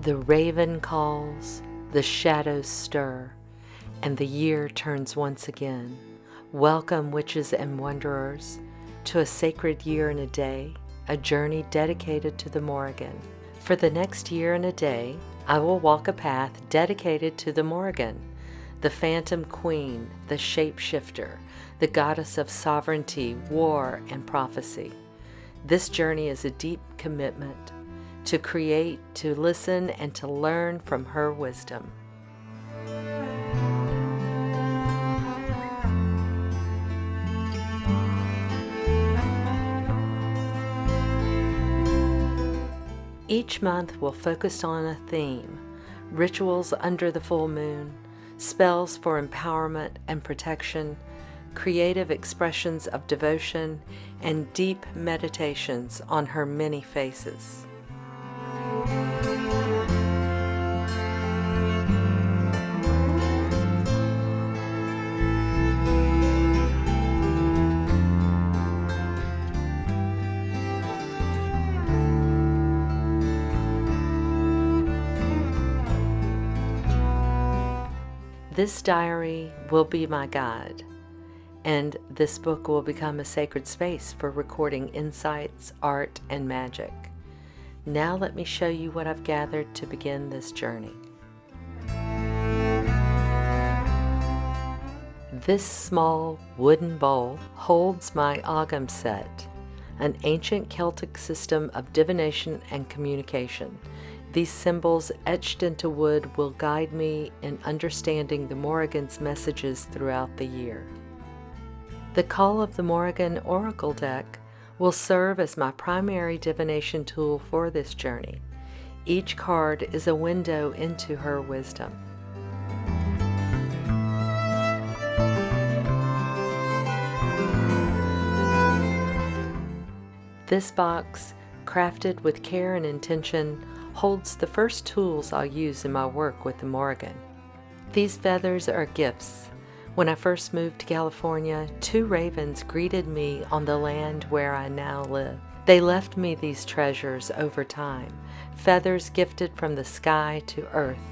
The raven calls, the shadows stir, and the year turns once again. Welcome, witches and wanderers, to a sacred year and a day, a journey dedicated to the Morrigan. For the next year and a day, I will walk a path dedicated to the Morrigan, the phantom queen, the shapeshifter, the goddess of sovereignty, war, and prophecy. This journey is a deep commitment to create, to listen, and to learn from her wisdom. Each month will focus on a theme: rituals under the full moon, spells for empowerment and protection, creative expressions of devotion, and deep meditations on her many faces. This diary will be my guide, and this book will become a sacred space for recording insights, art, and magic. Now let me show you what I've gathered to begin this journey. This small wooden bowl holds my ogham set, an ancient Celtic system of divination and communication. These symbols etched into wood will guide me in understanding the Morrigan's messages throughout the year. The Call of the Morrigan Oracle deck will serve as my primary divination tool for this journey. Each card is a window into her wisdom. This box, crafted with care and intention, holds the first tools I'll use in my work with the Morrigan. These feathers are gifts. When I first moved to California, 2 ravens greeted me on the land where I now live. They left me these treasures over time, feathers gifted from the sky to earth.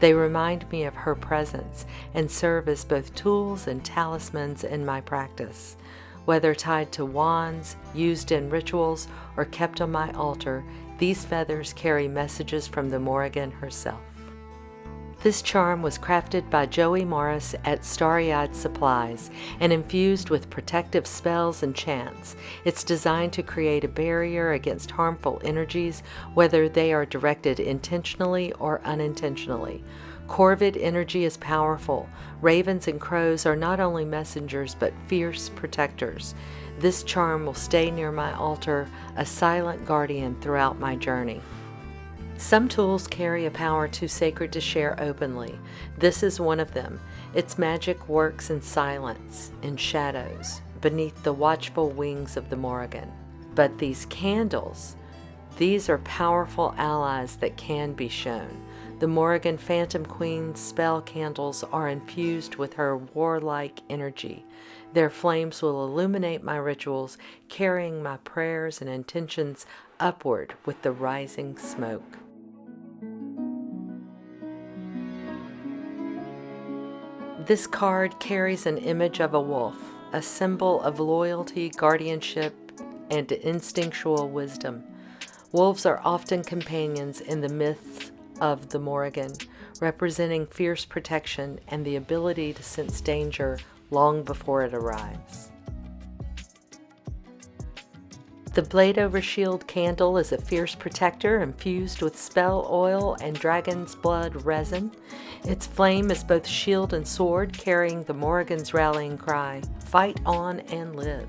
They remind me of her presence and serve as both tools and talismans in my practice. Whether tied to wands, used in rituals, or kept on my altar, these feathers carry messages from the Morrigan herself. This charm was crafted by Joey Morris at Starry-Eyed Supplies and infused with protective spells and chants. It's designed to create a barrier against harmful energies, whether they are directed intentionally or unintentionally. Corvid energy is powerful. Ravens and crows are not only messengers but fierce protectors. This charm will stay near my altar, a silent guardian throughout my journey. Some tools carry a power too sacred to share openly. This is one of them. Its magic works in silence, in shadows, beneath the watchful wings of the Morrigan. But these candles, these are powerful allies that can be shown. The Morrigan Phantom Queen's spell candles are infused with her warlike energy. Their flames will illuminate my rituals, carrying my prayers and intentions upward with the rising smoke. This card carries an image of a wolf, a symbol of loyalty, guardianship, and instinctual wisdom. Wolves are often companions in the myths of the Morrigan, representing fierce protection and the ability to sense danger long before it arrives. The Blade Over Shield candle is a fierce protector infused with spell oil and dragon's blood resin. Its flame is both shield and sword, carrying the Morrigan's rallying cry, "Fight on and live."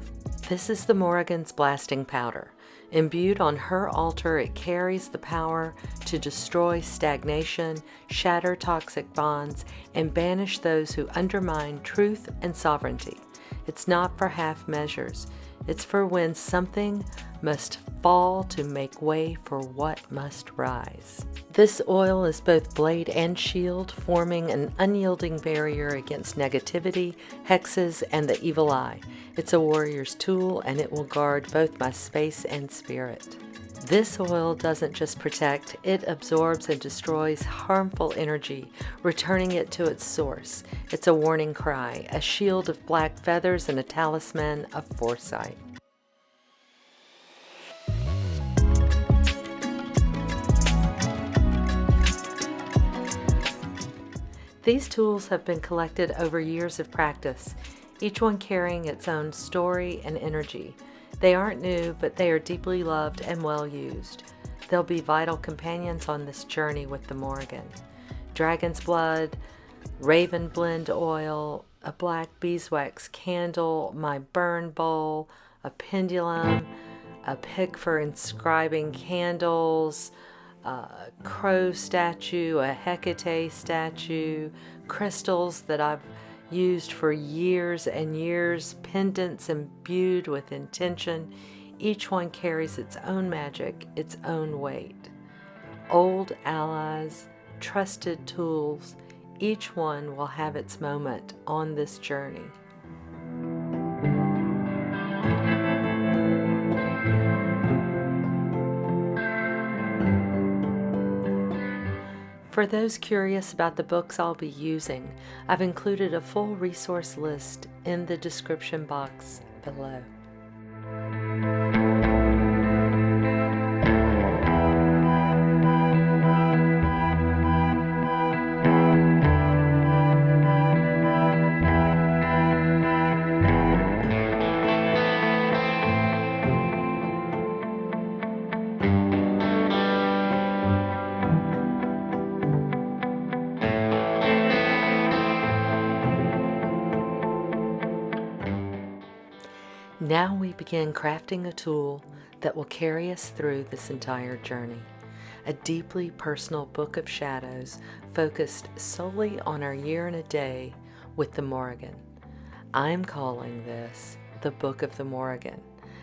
This is the Morrigan's blasting powder. Imbued on her altar, it carries the power to destroy stagnation, shatter toxic bonds, and banish those who undermine truth and sovereignty. It's not for half measures. It's for when something must fall to make way for what must rise. This oil is both blade and shield, forming an unyielding barrier against negativity, hexes, and the evil eye. It's a warrior's tool, and it will guard both my space and spirit. This oil doesn't just protect, it absorbs and destroys harmful energy, returning it to its source. It's a warning cry, a shield of black feathers, and a talisman of foresight. These tools have been collected over years of practice, each one carrying its own story and energy. They aren't new, but they are deeply loved and well used. They'll be vital companions on this journey with the Morrigan. Dragon's blood, raven blend oil, a black beeswax candle, my burn bowl, a pendulum, a pick for inscribing candles, a crow statue, a Hecate statue, crystals that I've used for years and years, pendants imbued with intention. Each one carries its own magic, its own weight. Old allies, trusted tools, each one will have its moment on this journey. For those curious about the books I'll be using, I've included a full resource list in the description box below. Now we begin crafting a tool that will carry us through this entire journey. A deeply personal book of shadows focused solely on our year and a day with the Morrigan. I'm calling this the Book of the Morrígan,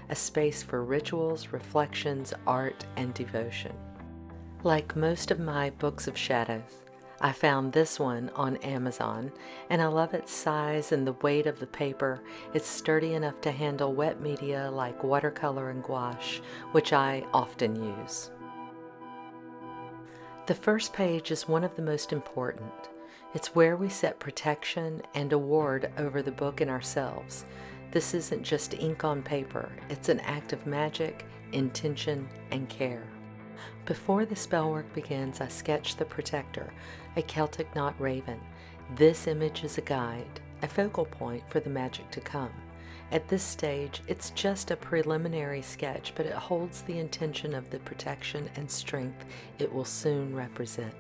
a space for rituals, reflections, art, and devotion. Like most of my books of shadows, I found this one on Amazon, and I love its size and the weight of the paper. It's sturdy enough to handle wet media like watercolor and gouache, which I often use. The first page is one of the most important. It's where we set protection and a ward over the book and ourselves. This isn't just ink on paper, it's an act of magic, intention, and care. Before the spellwork begins, I sketch the protector, a Celtic knot raven. This image is a guide, a focal point for the magic to come. At this stage, it's just a preliminary sketch, but it holds the intention of the protection and strength it will soon represent.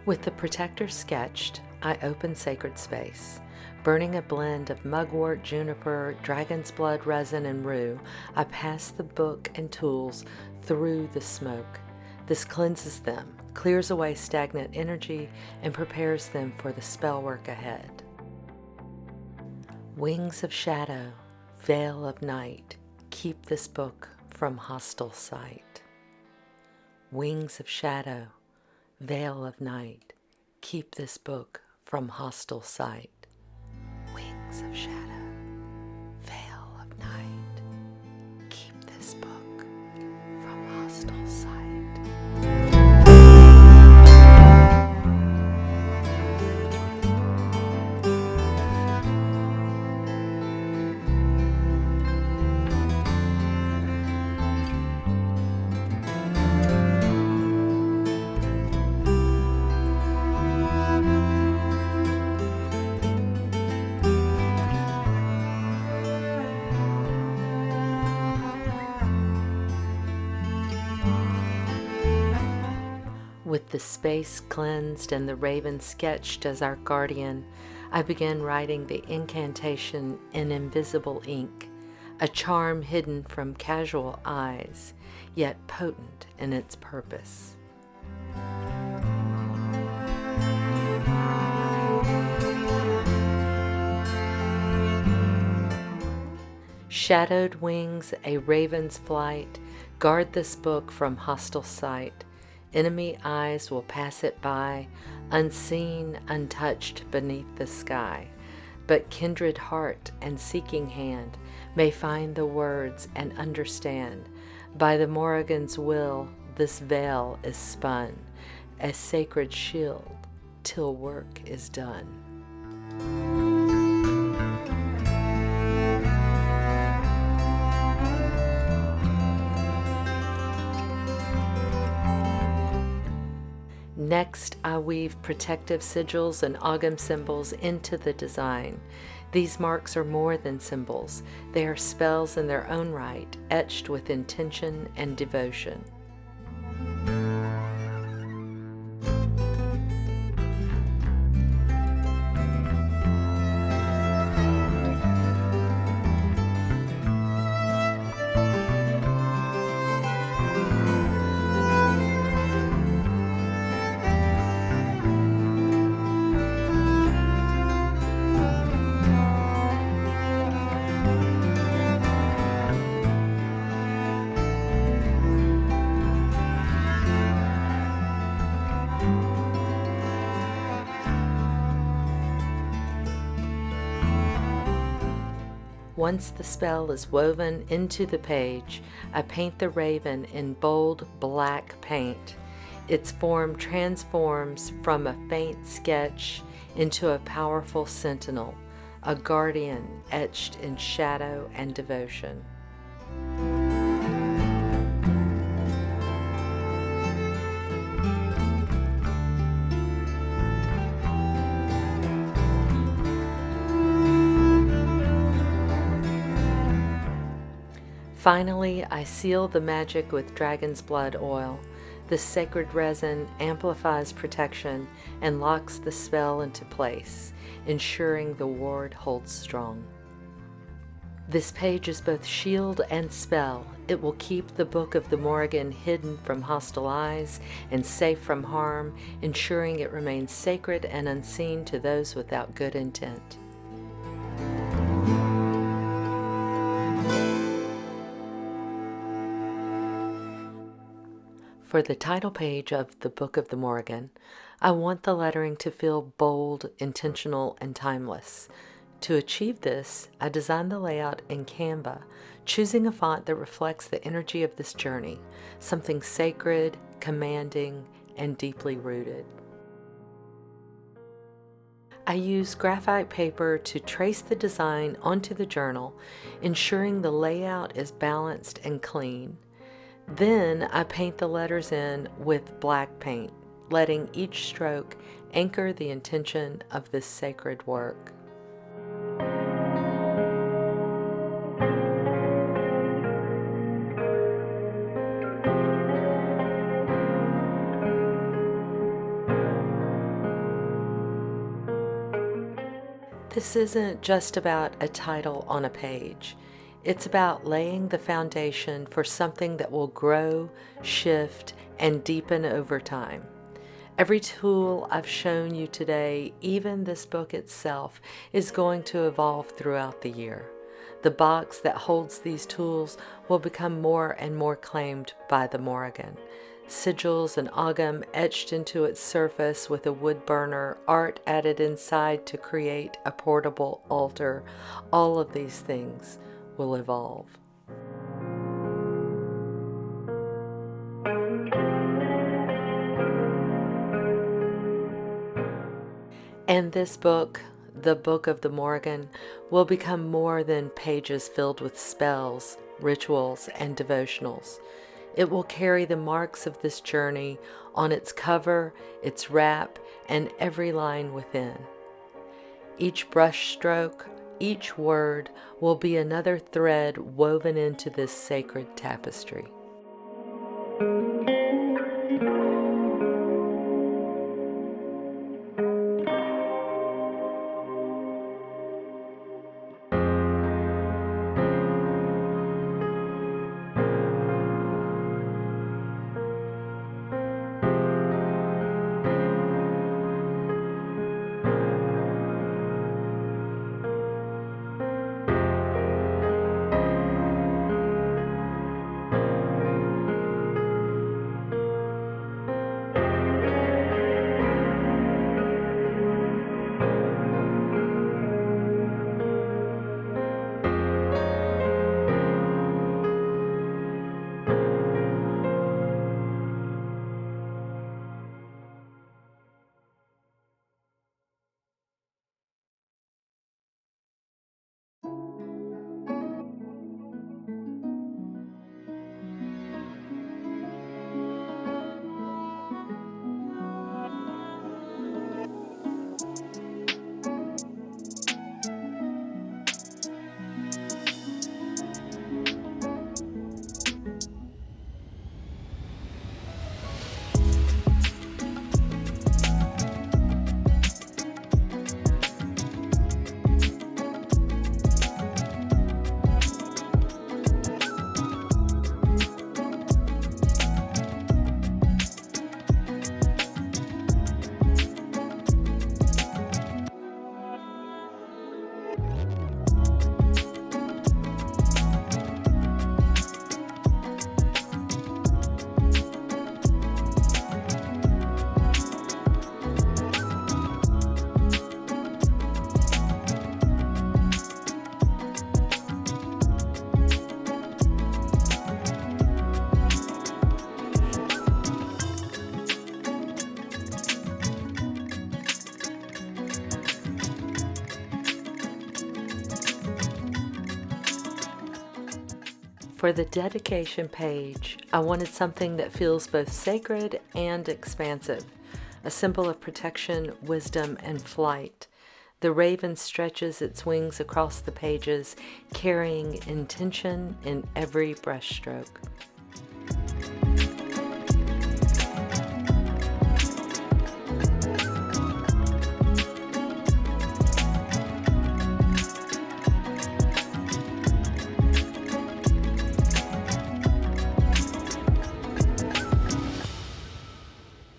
With the protector sketched, I open sacred space. Burning a blend of mugwort, juniper, dragon's blood resin, and rue, I pass the book and tools through the smoke. This cleanses them, clears away stagnant energy, and prepares them for the spell work ahead. Wings of shadow, veil of night, keep this book from hostile sight. Wings of shadow, veil of night, keep this book from hostile sight. Wings of shadow, veil of night, keep this book from hostile sight. With the space cleansed and the raven sketched as our guardian, I began writing the incantation in invisible ink, a charm hidden from casual eyes, yet potent in its purpose. Shadowed wings, a raven's flight, guard this book from hostile sight. Enemy eyes will pass it by, unseen, untouched beneath the sky. but kindred heart and seeking hand may find the words and understand. By the Morrigan's will, this veil is spun, a sacred shield, till work is done. Next, I weave protective sigils and ogham symbols into the design. These marks are more than symbols. They are spells in their own right, etched with intention and devotion. Once the spell is woven into the page, I paint the raven in bold black paint. Its form transforms from a faint sketch into a powerful sentinel, a guardian etched in shadow and devotion. Finally, I seal the magic with dragon's blood oil. The sacred resin amplifies protection and locks the spell into place, ensuring the ward holds strong. This page is both shield and spell. It will keep the Book of the Morrígan hidden from hostile eyes and safe from harm, ensuring it remains sacred and unseen to those without good intent. For the title page of the Book of the Morrígan, I want the lettering to feel bold, intentional, and timeless. To achieve this, I designed the layout in Canva, choosing a font that reflects the energy of this journey, something sacred, commanding, and deeply rooted. I use graphite paper to trace the design onto the journal, ensuring the layout is balanced and clean. Then I paint the letters in with black paint, letting each stroke anchor the intention of this sacred work. This isn't just about a title on a page. It's about laying the foundation for something that will grow, shift, and deepen over time. Every tool I've shown you today, even this book itself, is going to evolve throughout the year. The box that holds these tools will become more and more claimed by the Morrígan. Sigils and ogham etched into its surface with a wood burner, art added inside to create a portable altar. All of these things will evolve. And this book, the Book of the Morrígan, will become more than pages filled with spells, rituals, and devotionals. It will carry the marks of this journey on its cover, its wrap, and every line within. Each brush stroke, each word will be another thread woven into this sacred tapestry. For the dedication page, I wanted something that feels both sacred and expansive, a symbol of protection, wisdom, and flight. The raven stretches its wings across the pages, carrying intention in every brushstroke.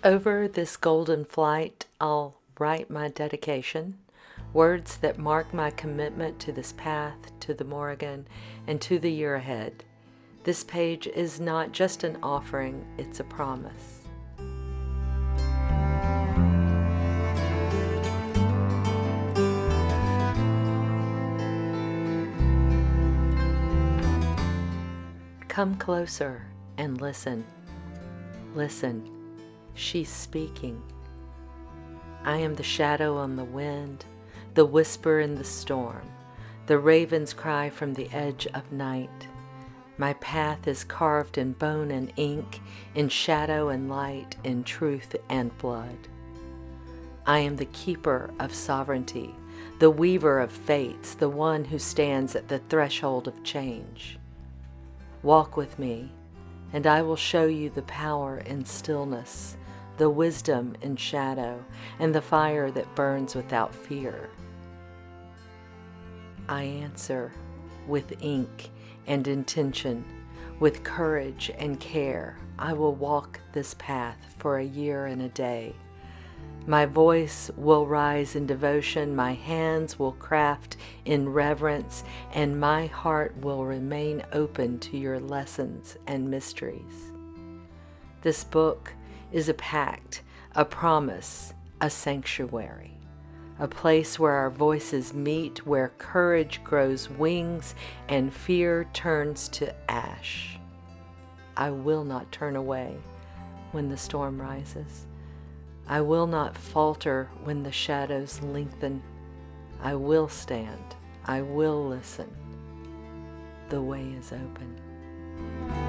Over this golden flight, I'll write my dedication, words that mark my commitment to this path, to the Morrígan, and to the year ahead. This page is not just an offering, it's a promise. Come closer and listen. Listen. She's speaking. I am the shadow on the wind, the whisper in the storm, the raven's cry from the edge of night. My path is carved in bone and ink, in shadow and light, in truth and blood. I am the keeper of sovereignty, the weaver of fates, the one who stands at the threshold of change. Walk with me, and I will show you the power in stillness, the wisdom in shadow, and the fire that burns without fear. I answer with ink and intention, with courage and care. I will walk this path for a year and a day. My voice will rise in devotion, my hands will craft in reverence, and my heart will remain open to your lessons and mysteries. This book is a pact, a promise, a sanctuary, a place where our voices meet, where courage grows wings and fear turns to ash. I will not turn away when the storm rises. I will not falter when the shadows lengthen. I will stand. I will listen. The way is open.